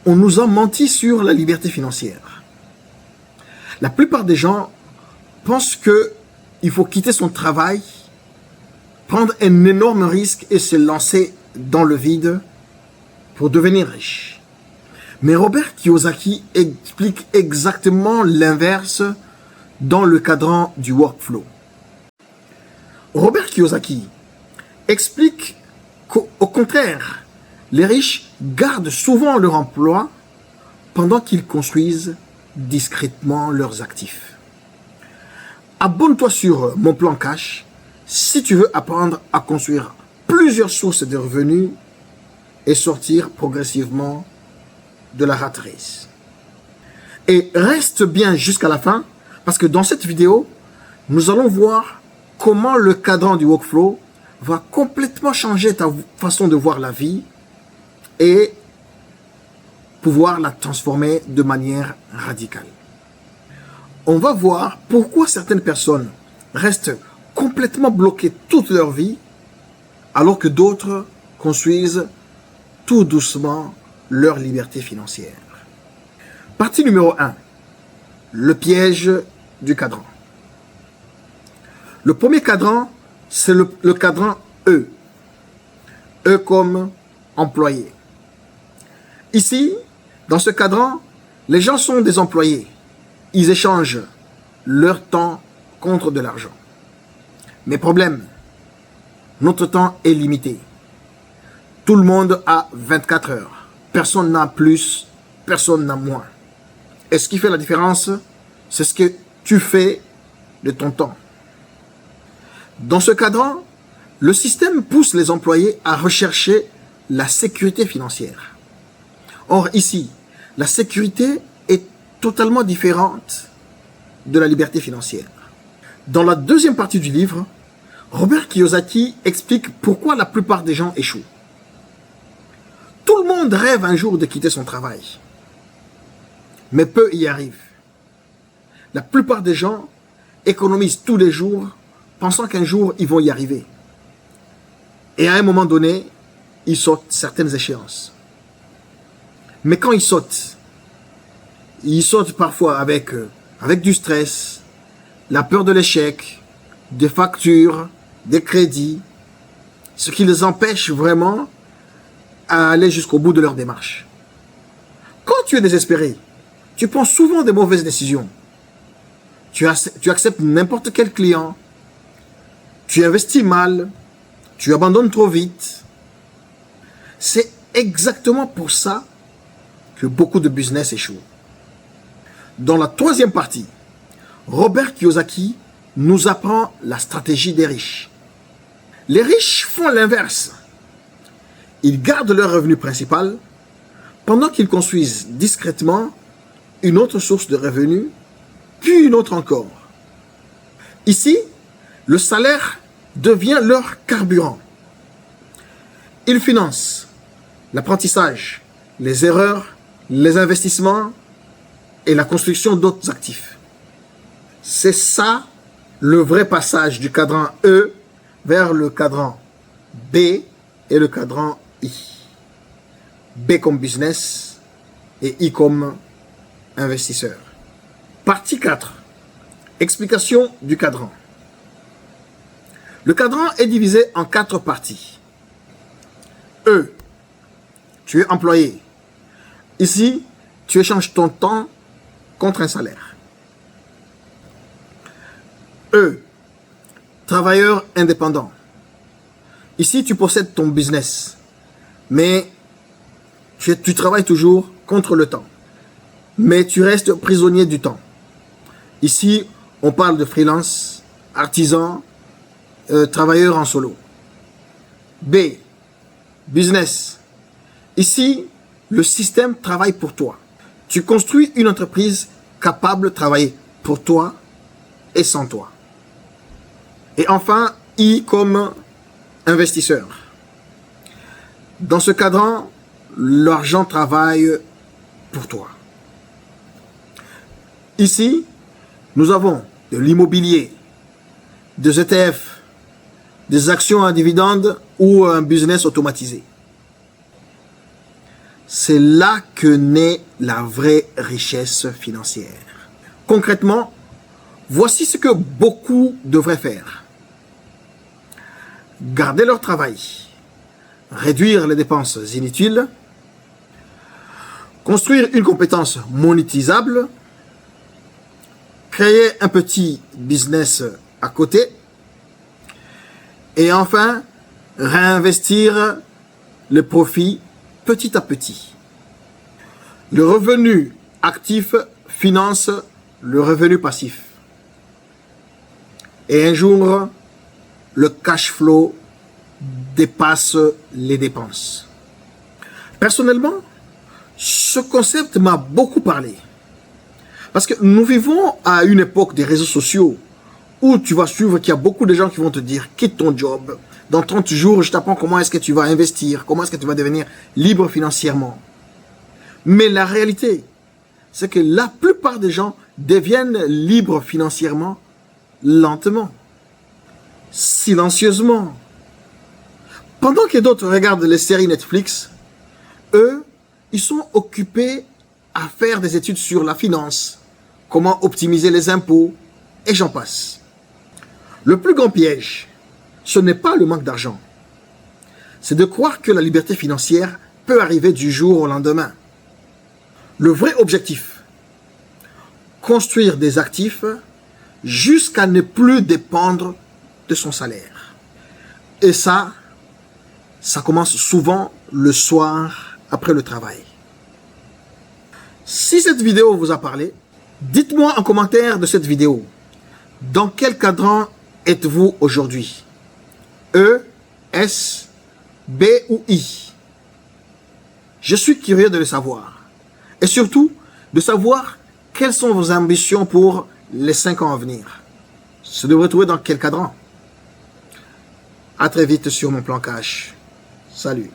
on nous a menti sur la liberté financière. La plupart des gens pensent qu'il faut quitter son travail, prendre un énorme risque et se lancer dans le vide pour devenir riche. Mais Robert Kiyosaki explique exactement l'inverse dans le cadran du workflow. Robert Kiyosaki explique qu'au contraire, les riches gardent souvent leur emploi pendant qu'ils construisent discrètement leurs actifs. Abonne-toi sur Mon Plan Cash si tu veux apprendre à construire plusieurs sources de revenus et sortir progressivement de la rat race. Et reste bien jusqu'à la fin parce que dans cette vidéo, nous allons voir comment le cadran du workflow va complètement changer ta façon de voir la vie et pouvoir la transformer de manière radicale. On va voir pourquoi certaines personnes restent complètement bloquées toute leur vie alors que d'autres construisent tout doucement leur liberté financière. Partie numéro 1. Le piège du cadran. Le premier cadran, c'est le cadran E. E comme employé. Ici, dans ce cadran, les gens sont des employés. Ils échangent leur temps contre de l'argent. Mais problème, notre temps est limité. Tout le monde a 24 heures. Personne n'a plus, personne n'a moins. Et ce qui fait la différence, c'est ce que tu fais de ton temps. Dans ce cadran, le système pousse les employés à rechercher la sécurité financière. Or ici, la sécurité est totalement différente de la liberté financière. Dans la deuxième partie du livre, Robert Kiyosaki explique pourquoi la plupart des gens échouent. Tout le monde rêve un jour de quitter son travail, mais peu y arrivent. La plupart des gens économisent tous les jours, pensant qu'un jour ils vont y arriver. Et à un moment donné, ils sautent certaines échéances. Mais quand ils sautent parfois avec du stress, la peur de l'échec, des factures, des crédits, ce qui les empêche vraiment à aller jusqu'au bout de leur démarche. Quand tu es désespéré, tu prends souvent des mauvaises décisions. Tu acceptes n'importe quel client, tu investis mal, tu abandonnes trop vite. C'est exactement pour ça que beaucoup de business échouent. Dans la troisième partie, Robert Kiyosaki nous apprend la stratégie des riches. Les riches font l'inverse. Ils gardent leur revenu principal pendant qu'ils construisent discrètement une autre source de revenus, puis une autre encore. Ici, le salaire devient leur carburant. Ils financent l'apprentissage, les erreurs, les investissements et la construction d'autres actifs. C'est ça le vrai passage du cadran E vers le cadran B et le cadran I. B comme business et I comme investisseur. Partie 4. Explication du cadran. Le cadran est divisé en 4 parties. E. Tu es employé. Ici, tu échanges ton temps contre un salaire. E. Travailleur indépendant. Ici, tu possèdes ton business, mais tu travailles toujours contre le temps. Mais tu restes prisonnier du temps. Ici, on parle de freelance, artisan, travailleur en solo. B. Business. Ici, le système travaille pour toi. Tu construis une entreprise capable de travailler pour toi et sans toi. Et enfin, I comme investisseur. Dans ce cadran, l'argent travaille pour toi. Ici, nous avons de l'immobilier, des ETF, des actions à dividendes ou un business automatisé. c'est là que naît la vraie richesse financière. Concrètement, voici ce que beaucoup devraient faire. Garder leur travail, réduire les dépenses inutiles, construire une compétence monétisable, créer un petit business à côté et enfin réinvestir le profit petit à petit. Le revenu actif finance le revenu passif. Et un jour, le cash flow dépasse les dépenses. Personnellement, ce concept m'a beaucoup parlé. Parce que nous vivons à une époque des réseaux sociaux où tu vas suivre qu'il y a beaucoup de gens qui vont te dire quitte ton job. Dans 30 jours, je t'apprends comment est-ce que tu vas investir, comment est-ce que tu vas devenir libre financièrement. Mais la réalité, c'est que la plupart des gens deviennent libres financièrement lentement, silencieusement. Pendant que d'autres regardent les séries Netflix, eux, ils sont occupés à faire des études sur la finance, comment optimiser les impôts, et j'en passe. Le plus grand piège, ce n'est pas le manque d'argent. C'est de croire que la liberté financière peut arriver du jour au lendemain. Le vrai objectif, construire des actifs jusqu'à ne plus dépendre de son salaire. Et ça commence souvent le soir après le travail. Si cette vidéo vous a parlé, dites-moi en commentaire de cette vidéo, dans quel cadran êtes-vous aujourd'hui? E, S, B ou I? Je suis curieux de le savoir. Et surtout, de savoir quelles sont vos ambitions pour les 5 ans à venir. Se devrait trouver dans quel cadran? À très vite sur mon plan cash. Salut.